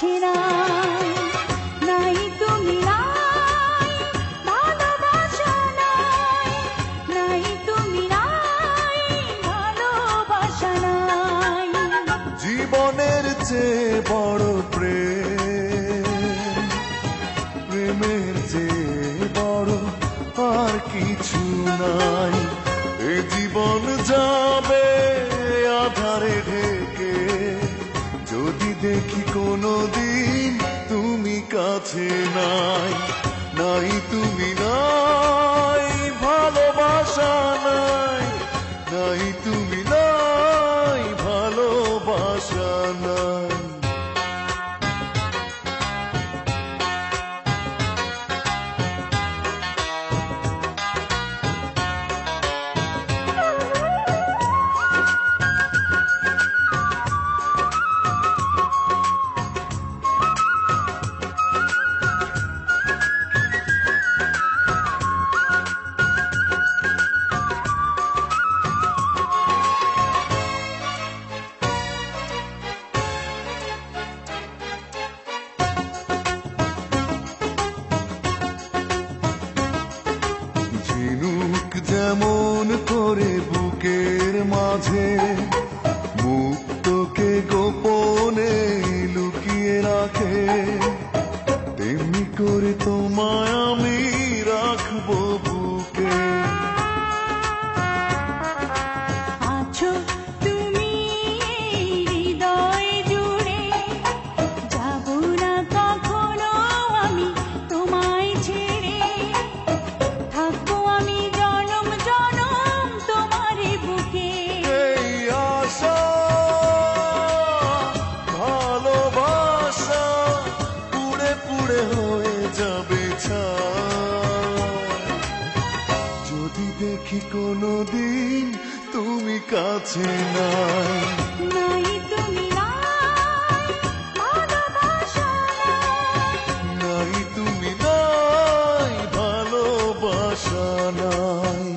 কাছে নাই, নাই তুমি নাই, ভালোবাসা নাই, নাই তুমি নাই, ভালোবাসা নাই। জীবনের চেয়ে বড় প্রেম, প্রেমের চেয়ে বড় আর কিছু নাই। এ জীবন যাবে আধারে ঢেকে, যদি দেখি কোনোদিন তুমি কাছে নাই, নাই তুমি নাই, ভালোবাসা নাই, নাই তুমি নাই, ভালোবাসা নাই। ঝিনুক যেমন করে বুকের মাঝে মুক্তকে গোপনে লুকিয়ে রাখে, তেমনি করে তোমায় আমি রাখবো বুকে। আছো তুমি হৃদয় জুড়ে, যাব না কখনো আমি তোমায় ছেড়ে, থাকবো আমি জনম জনম তোমারই বুকে। এই আশা ভালোবাসা পুড়ে পুড়ে হয়ে যাবে ছাই, যদি দেখি কোনোদিন তুমি কাছে নাই, নাই তুমি নাই, ভালোবাসা নাই, নাই তুমি নাই, ভালোবাসা নাই।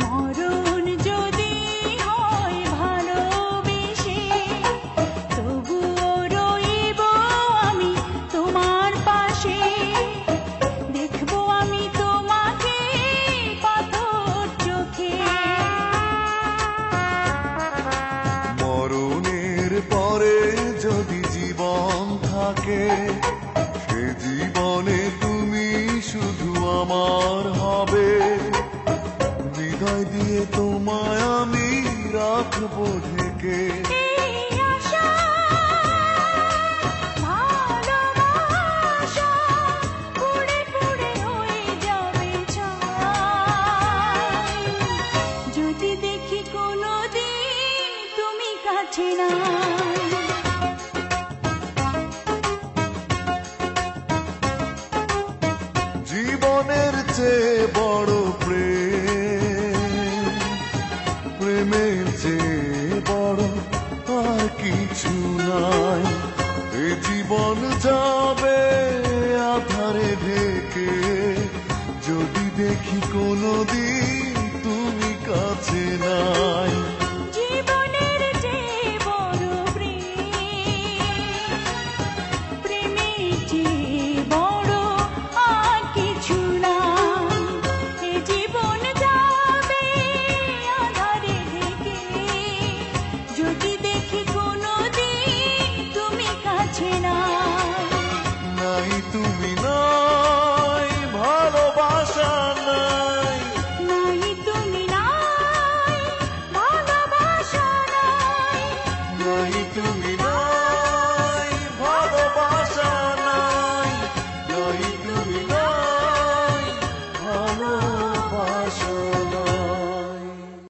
মরণ যদি হয় ভালোবেসে, তবুও রইব আমি তোমার পাশে, দেখবো আমি তোমাকে পাথর চোখে। মরণের পরে যদি জীবন থাকে, সে জীবনে তুমি শুধু আমার হবে, হৃদয় দিয়ে তোমায় আমি রাখবো ঢেকে। এই আশা ভালোবাসা পুড়ে পুড়ে হয়ে যাবে ছাই, যদি দেখি কোনোদিন তুমি কাছে নাই। জীবনের চেয়ে বড় প্রেম, প্রেমের চেয়ে বড় আর কিছু নাই। এ জীবন যাবে আধারে ঢেকে, যদি দেখি কোনোদিন